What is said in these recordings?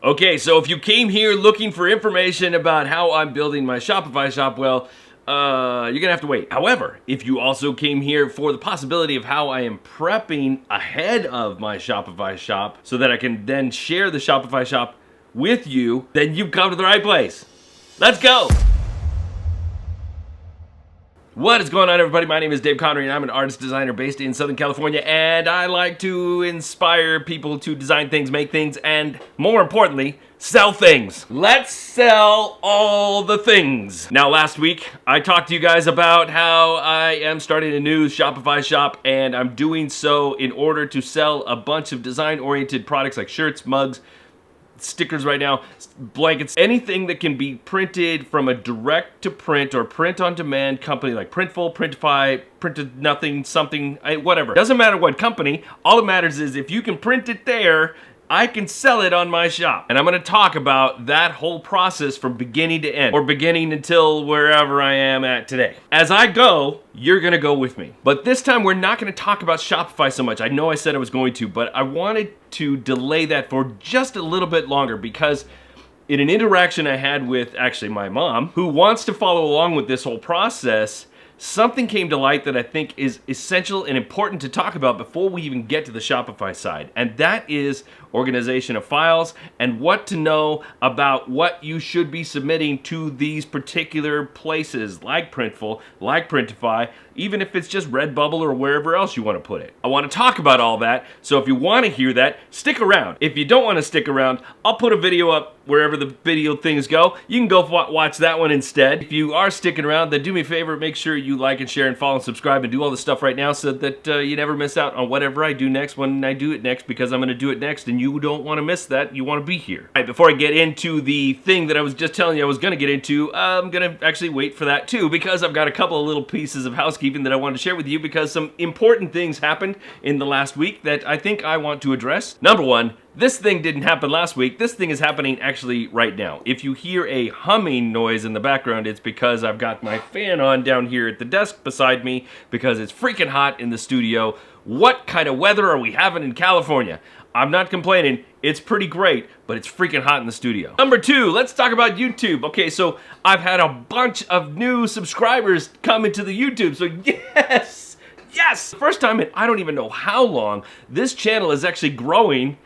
Okay, so if you came here looking for information about how I'm building my Shopify shop, well, you're gonna have to wait. However, if you also came here for the possibility of how I am prepping ahead of my Shopify shop so that I can then share the Shopify shop with you, then you've come to the right place. Let's go! What is going on, everybody? My name is Dave Connery, and I'm an artist designer based in Southern California, and I like to inspire people to design things, make things, and more importantly, sell things. Let's sell all the things. Now, last week, I talked to you guys about how I am starting a new Shopify shop, and I'm doing so in order to sell a bunch of design-oriented products like shirts, mugs, stickers right now, blankets, anything that can be printed from a direct to print or print on demand company like Printful, Printify, Printed Nothing, something, whatever. Doesn't matter what company, all that matters is if you can print it there, I can sell it on my shop. And I'm gonna talk about that whole process from beginning to end, or beginning until wherever I am at today. As I go, you're gonna go with me. But this time we're not gonna talk about Shopify so much. I know I said I was going to, but I wanted to delay that for just a little bit longer because in an interaction I had with actually my mom, who wants to follow along with this whole process, something came to light that I think is essential and important to talk about before we even get to the Shopify side, and that is organization of files and what to know about what you should be submitting to these particular places like Printful, like Printify, even if it's just Redbubble or wherever else you want to put it. I want to talk about all that, so if you want to hear that, stick around. If you don't want to stick around, I'll put a video up wherever the video things go. You can go watch that one instead. If you are sticking around, then do me a favor, make sure you like and share and follow and subscribe and do all the stuff right now so that you never miss out on whatever I do next when I do it next, because I'm going to do it next and you don't want to miss that. You want to be here. All right, before I get into the thing that I was just telling you I was going to get into, I'm going to actually wait for that too, because I've got a couple of little pieces of housekeeping that I want to share with you because some important things happened in the last week that I think I want to address. Number one, this thing didn't happen last week. This thing is happening actually right now. If you hear a humming noise in the background, it's because I've got my fan on down here at the desk beside me because it's freaking hot in the studio. What kind of weather are we having in California? I'm not complaining. It's pretty great, but it's freaking hot in the studio. Number two, let's talk about YouTube. Okay, so I've had a bunch of new subscribers come into the YouTube, so yes! Yes! First time in I don't even know how long, this channel is actually growing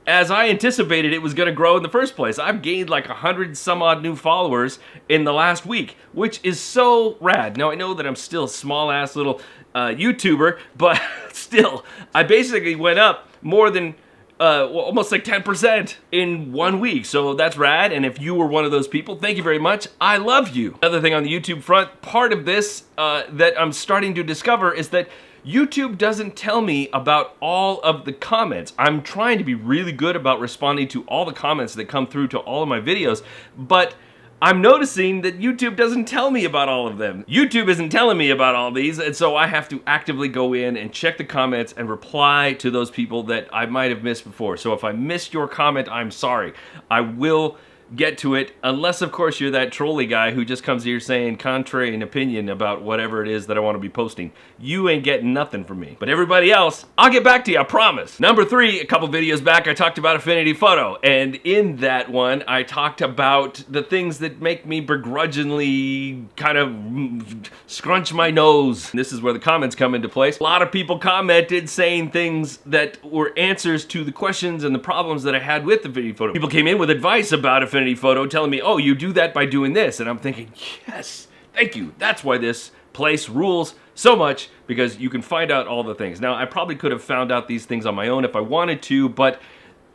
as I anticipated it was going to grow in the first place. I've gained like 100 some odd new followers in the last week, which is so rad. Now I know that I'm still a small ass little YouTuber, but still, I basically went up more than almost like 10% in 1 week. So that's rad. And if you were one of those people, thank you very much. I love you. Another thing on the YouTube front, part of this that I'm starting to discover is that YouTube doesn't tell me about all of the comments. I'm trying to be really good about responding to all the comments that come through to all of my videos, but I'm noticing that YouTube doesn't tell me about all of them. YouTube isn't telling me about all these, and so I have to actively go in and check the comments and reply to those people that I might have missed before. So if I missed your comment, I'm sorry. I will get to it, unless of course you're that trolley guy who just comes here saying contrary in opinion about whatever it is that I want to be posting. You ain't getting nothing from me. But everybody else, I'll get back to you, I promise. Number three, a couple videos back I talked about Affinity Photo, and in that one I talked about the things that make me begrudgingly kind of scrunch my nose. This is where the comments come into place. A lot of people commented saying things that were answers to the questions and the problems that I had with Affinity Photo. People came in with advice about Affinity Photo telling me, oh, you do that by doing this. And I'm thinking, yes, thank you. That's why this place rules so much, because you can find out all the things. Now, I probably could have found out these things on my own if I wanted to, but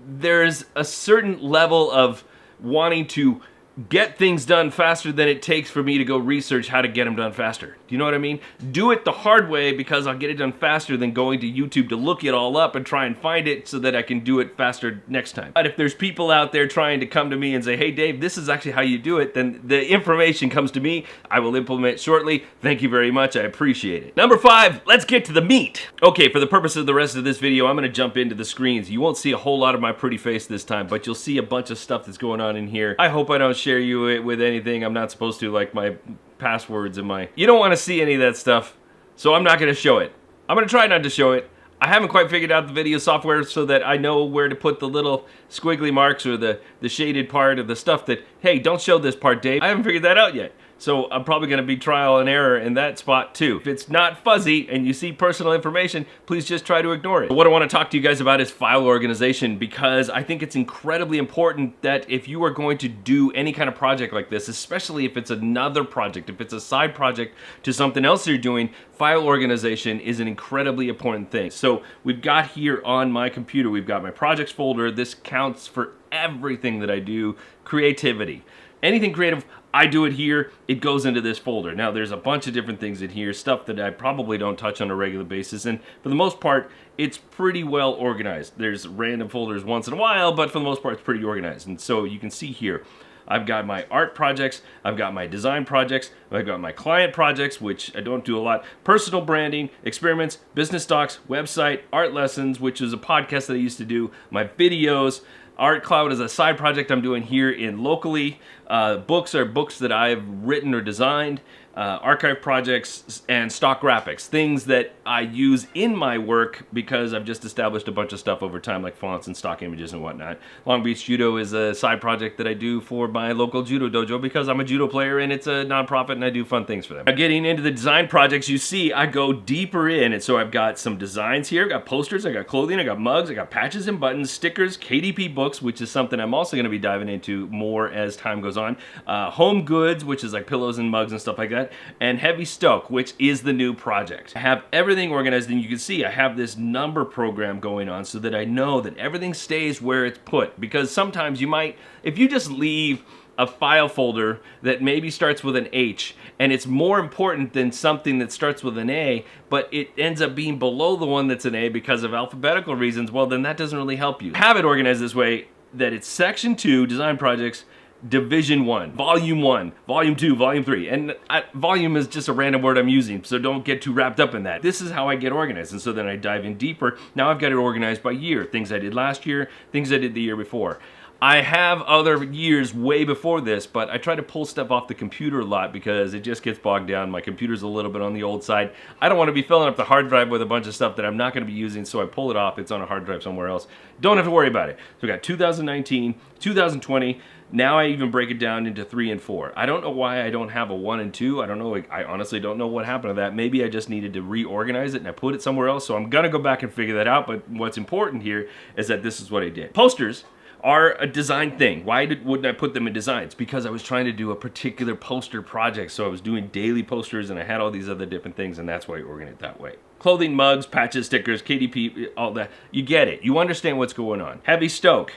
there's a certain level of wanting to get things done faster than it takes for me to go research how to get them done faster. Do you know what I mean? Do it the hard way because I'll get it done faster than going to YouTube to look it all up and try and find it so that I can do it faster next time. But if there's people out there trying to come to me and say, hey Dave, this is actually how you do it, then the information comes to me. I will implement shortly. Thank you very much. I appreciate it. Number five, let's get to the meat. Okay, for the purpose of the rest of this video, I'm gonna jump into the screens. You won't see a whole lot of my pretty face this time, but you'll see a bunch of stuff that's going on in here. I hope I don't share you with anything I'm not supposed to, like my passwords and my... You don't want to see any of that stuff, so I'm not going to show it. I'm going to try not to show it. I haven't quite figured out the video software so that I know where to put the little squiggly marks or the shaded part of the stuff that, hey, don't show this part, Dave. I haven't figured that out yet. So I'm probably going to be trial and error in that spot too. If it's not fuzzy and you see personal information, please just try to ignore it. What I want to talk to you guys about is file organization, because I think it's incredibly important that if you are going to do any kind of project like this, especially if it's another project, if it's a side project to something else you're doing, file organization is an incredibly important thing. So we've got here on my computer, we've got my projects folder. This counts for everything that I do. Creativity. Anything creative, I do it here, it goes into this folder. Now there's a bunch of different things in here, stuff that I probably don't touch on a regular basis, and for the most part, it's pretty well organized. There's random folders once in a while, but for the most part, it's pretty organized. And so you can see here, I've got my art projects, I've got my design projects, I've got my client projects, which I don't do a lot, personal branding, experiments, business docs, website, art lessons, which is a podcast that I used to do, my videos. Art Cloud is a side project I'm doing here in locally. Books are books that I've written or designed. Archive projects and stock graphics, things that I use in my work because I've just established a bunch of stuff over time, like fonts and stock images and whatnot. Long Beach Judo is a side project that I do for my local judo dojo because I'm a judo player and it's a nonprofit and I do fun things for them. Now, getting into the design projects, you see I go deeper in, and so I've got some designs here. I've got posters, I got clothing, I got mugs, I got patches and buttons, stickers, KDP books, which is something I'm also going to be diving into more as time goes on. Home goods, which is like pillows and mugs and stuff like that. And Heavy Stoke, which is the new project. I have everything organized, and you can see I have this number program going on so that I know that everything stays where it's put. Because sometimes you might, if you just leave a file folder that maybe starts with an H and it's more important than something that starts with an A, but it ends up being below the one that's an A because of alphabetical reasons, well, then that doesn't really help you. Have it organized this way that it's Section 2, Design Projects, Division 1, Volume 1, Volume 2, Volume 3. And volume is just a random word I'm using, so don't get too wrapped up in that. This is how I get organized, and so then I dive in deeper. Now I've got it organized by year. Things I did last year, things I did the year before. I have other years way before this, but I try to pull stuff off the computer a lot because it just gets bogged down. My computer's a little bit on the old side. I don't want to be filling up the hard drive with a bunch of stuff that I'm not going to be using, so I pull it off. It's on a hard drive somewhere else. Don't have to worry about it. So we got 2019, 2020. Now I even break it down into 3 and 4. I don't know why I don't have a 1 and 2. I don't know. I honestly don't know what happened to that. Maybe I just needed to reorganize it and I put it somewhere else. So I'm going to go back and figure that out. But what's important here is that this is what I did. Posters are a design thing. Why wouldn't I put them in designs? Because I was trying to do a particular poster project. So I was doing daily posters and I had all these other different things, and that's why I organized it that way. Clothing, mugs, patches, stickers, KDP, all that. You get it. You understand what's going on. Heavy Stoke.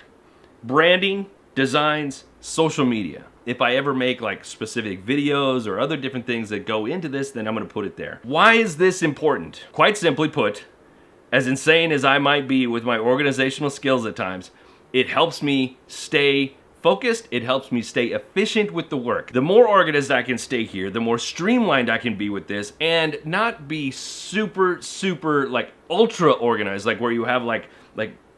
Branding, designs, social media. If I ever make like specific videos or other different things that go into this, then I'm going to put it there. Why is this important? Quite simply put, as insane as I might be with my organizational skills at times, it helps me stay focused. It helps me stay efficient with the work. The more organized I can stay here, the more streamlined I can be with this, and not be super like ultra organized, like where you have like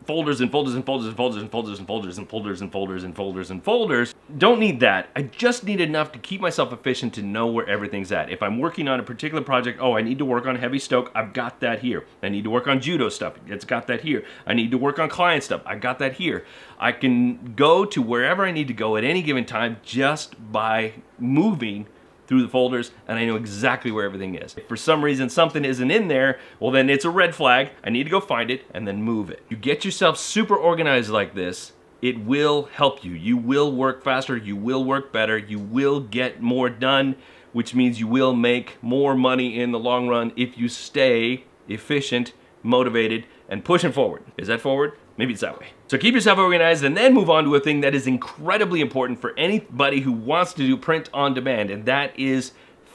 folders and folders and folders and folders and folders and folders and folders and folders and folders and folders. Don't need that. I just need enough to keep myself efficient to know where everything's at. If I'm working on a particular project, oh, I need to work on Heavy Stoke, I've got that here. I need to work on judo stuff, it's got that here. I need to work on client stuff, I've got that here. I can go to wherever I need to go at any given time just by moving through the folders, and I know exactly where everything is. If for some reason something isn't in there, well then it's a red flag. I need to go find it and then move it. You get yourself super organized like this, it will help you. You will work faster, you will work better, you will get more done, which means you will make more money in the long run if you stay efficient, motivated, and pushing forward. Is that forward? Maybe it's that way. So keep yourself organized and then move on to a thing that is incredibly important for anybody who wants to do print on demand, and that is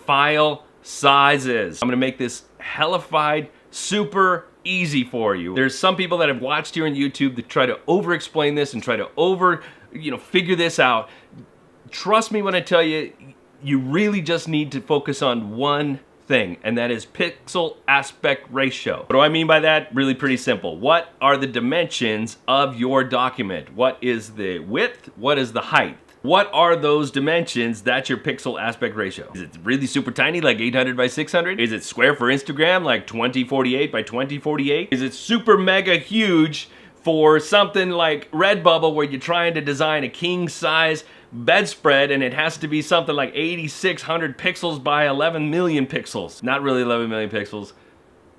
file sizes. I'm gonna make this hellified super easy for you. There's some people that I've watched here on YouTube that try to over-explain this and try to figure this out. Trust me when I tell you, you really just need to focus on one thing, and that is pixel aspect ratio. What do I mean by that? Really pretty simple. What are the dimensions of your document? What is the width? What is the height? What are those dimensions? That's your pixel aspect ratio. Is it really super tiny, like 800 by 600? Is it square for Instagram, like 2048 by 2048? Is it super mega huge for something like Redbubble, where you're trying to design a king size bedspread and it has to be something like 8600 pixels by 11 million pixels? Not really 11 million pixels,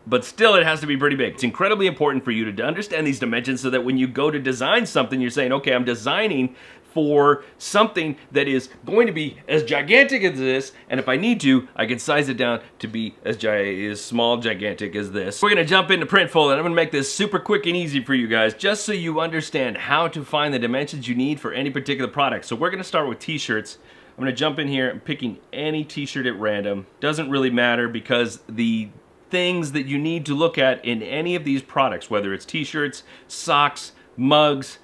but still it has to be pretty big. It's incredibly important for you to understand these dimensions so that when you go to design something, you're saying, okay, I'm designing for something that is going to be as gigantic as this, and if I need to, I can size it down to be as small, gigantic as this. We're gonna jump into Printful, and I'm gonna make this super quick and easy for you guys, just so you understand how to find the dimensions you need for any particular product. So we're gonna start with t-shirts. I'm gonna jump in here, I'm picking any t-shirt at random. Doesn't really matter, because the things that you need to look at in any of these products, whether it's t-shirts, socks, mugs,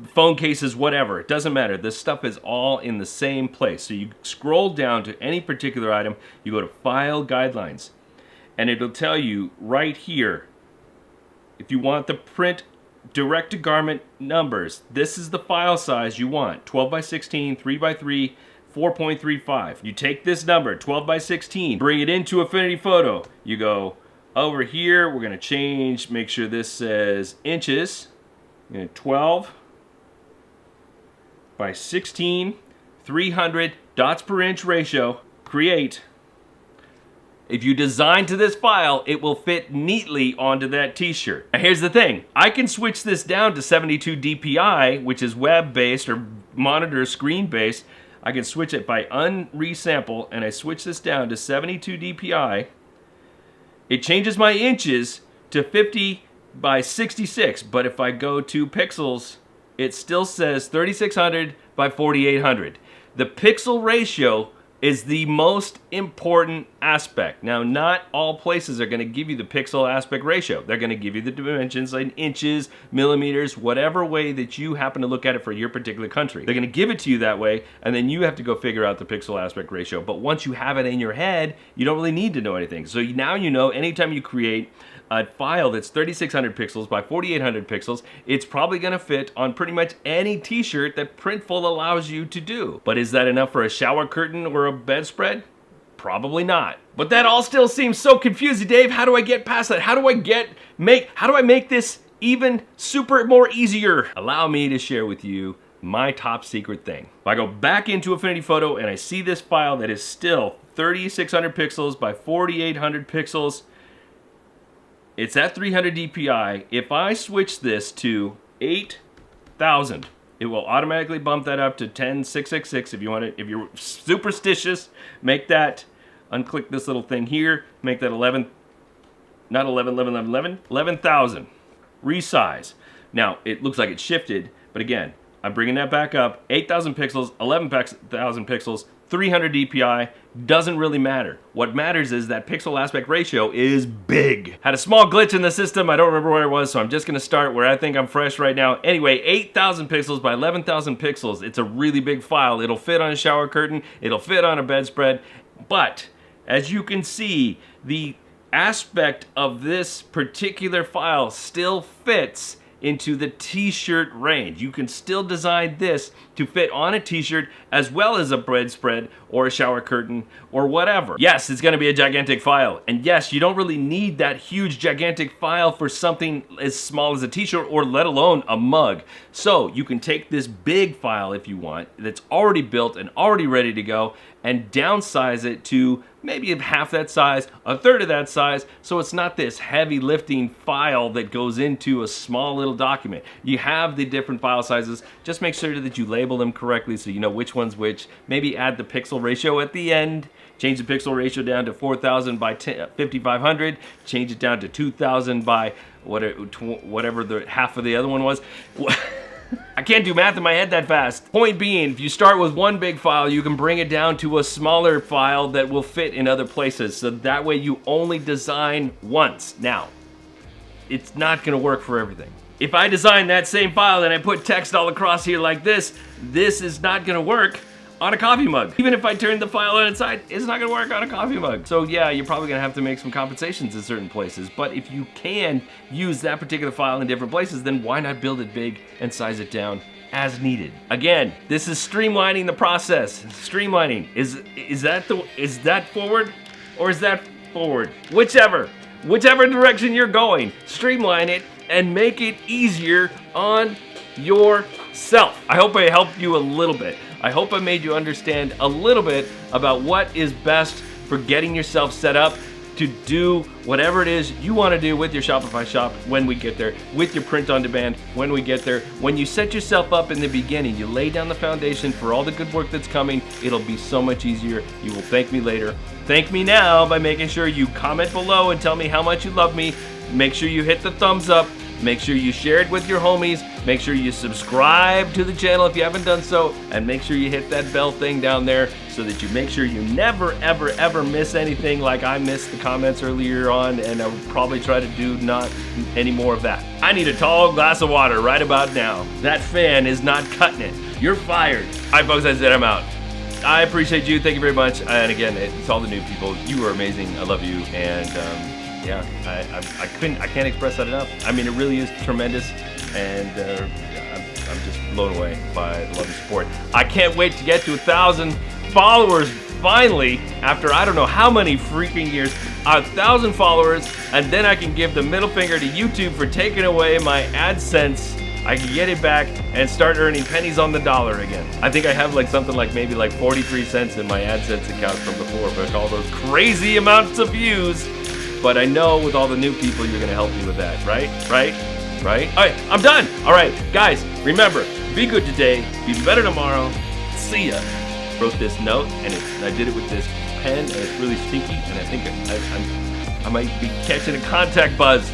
phone cases, whatever, it doesn't matter. This stuff is all in the same place. So you scroll down to any particular item, you go to File Guidelines, and it'll tell you right here, if you want the print direct to garment numbers, this is the file size you want, 12 by 16, 3 by 3, 4.35. You take this number, 12 by 16, bring it into Affinity Photo. You go over here, we're gonna change, make sure this says inches, 12 by 16, 300 dots per inch ratio, create. If you design to this file, it will fit neatly onto that t-shirt. Now here's the thing, I can switch this down to 72 DPI, which is web-based or monitor screen-based. I can switch it by unresample, and I switch this down to 72 DPI. It changes my inches to 50 by 66, but if I go to pixels, it still says 3600 by 4800. The pixel ratio is the most important aspect. Now, not all places are gonna give you the pixel aspect ratio. They're gonna give you the dimensions in inches, millimeters, whatever way that you happen to look at it for your particular country. They're gonna give it to you that way, and then you have to go figure out the pixel aspect ratio. But once you have it in your head, you don't really need to know anything. So now you know anytime you create a file that's 3600 pixels by 4800 pixels, it's probably gonna fit on pretty much any t-shirt that Printful allows you to do. But is that enough for a shower curtain or a bedspread? Probably not. But that all still seems so confusing, Dave. How do I get past that? How do I make this even super more easier? Allow me to share with you my top secret thing. If I go back into Affinity Photo and I see this file that is still 3600 pixels by 4800 pixels, it's at 300 DPI. If I switch this to 8000, it will automatically bump that up to 10666. If you want it, if you're superstitious, make that, unclick this little thing here, make that 11,000. Resize. Now, it looks like it shifted, but again, I'm bringing that back up. 8,000 pixels, 11,000 pixels, 300 DPI, doesn't really matter. What matters is that pixel aspect ratio is big. Had a small glitch in the system, I don't remember where it was, so I'm just gonna start where I think I'm fresh right now. Anyway, 8,000 pixels by 11,000 pixels. It's a really big file. It'll fit on a shower curtain, it'll fit on a bedspread, but as you can see, the aspect of this particular file still fits into the t-shirt range. You can still design this to fit on a t-shirt as well as a bedspread or a shower curtain or whatever. Yes, it's gonna be a gigantic file. And yes, you don't really need that huge gigantic file for something as small as a t-shirt or let alone a mug. So you can take this big file if you want, that's already built and already ready to go, and downsize it to maybe half that size, a third of that size, so it's not this heavy lifting file that goes into a small little document. You have the different file sizes, just make sure that you label them correctly so you know which one's which. Maybe add the pixel ratio at the end, change the pixel ratio down to 4000 by 5500, change it down to 2000 by whatever the half of the other one was. I can't do math in my head that fast. Point being, if you start with one big file, you can bring it down to a smaller file that will fit in other places. So that way you only design once. Now, it's not gonna work for everything. If I design that same file and I put text all across here like this is not gonna work on a coffee mug. Even if I turn the file on its side, it's not gonna work on a coffee mug. So yeah, you're probably gonna have to make some compensations in certain places, but if you can use that particular file in different places, then why not build it big and size it down as needed. Again, this is streamlining the process. Streamlining. Is that forward or is that forward? Whichever direction you're going, streamline it and make it easier on yourself. I hope I helped you a little bit. I hope I made you understand a little bit about what is best for getting yourself set up to do whatever it is you want to do with your Shopify shop when we get there, with your print on demand when we get there. When you set yourself up in the beginning, you lay down the foundation for all the good work that's coming, it'll be so much easier. You will thank me later. Thank me now by making sure you comment below and tell me how much you love me. Make sure you hit the thumbs up. Make sure you share it with your homies. Make sure you subscribe to the channel if you haven't done so. And make sure you hit that bell thing down there so that you make sure you never, ever, ever miss anything like I missed the comments earlier on. And I will probably try to do not any more of that. I need a tall glass of water right about now. That fan is not cutting it. You're fired. All right, folks, that's it. I'm out. I appreciate you. Thank you very much. And again, it's all the new people. You are amazing. I love you. And yeah, I can't express that enough. I mean, it really is tremendous, and I'm just blown away by the love and support. I can't wait to get to 1,000 followers finally, after I don't know how many freaking years. 1,000 followers, and then I can give the middle finger to YouTube for taking away my AdSense. I can get it back and start earning pennies on the dollar again. I think I have something like maybe 43 cents in my AdSense account from before, but all those crazy amounts of views. But I know with all the new people, you're gonna help me with that, right? All right, I'm done. All right, guys, remember, be good today, be better tomorrow. See ya. Wrote this note, and I did it with this pen, and it's really stinky, and I think I might be catching a contact buzz.